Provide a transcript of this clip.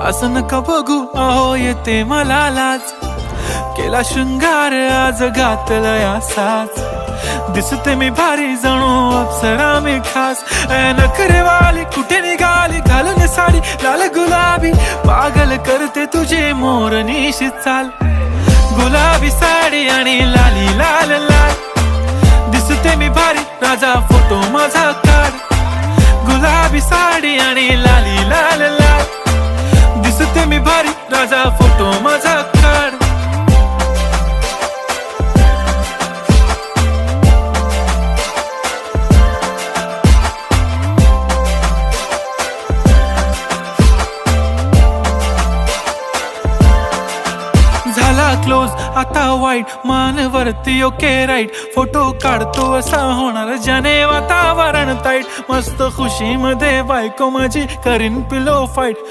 असं नका बघू अहो येते मला लाज, केला शृंगार आज घातलाय असाच, दिसते मी भारी जणू अप्सरा मी खास, नखरेवाली कुठे निघाली घालून साडी लाल गुलाबी, पागल करते तुझे मोरनीशी चाल, गुलाबी साडी आणि लाली लाल लाल, दिसते मी भारी राजा फोटो माझा काढ, गुलाबी साडी आणि लाली लाल लाल, दिसते मी भारी राजा फोटो माझा काढ. झाला क्लोज आता वाईट मानवरती ओके राईट, फोटो काढतो असा होणार ज्याने वातावरण ताईट, मस्त खुशी मध्ये बायको माझी करीन पिलो फाईट,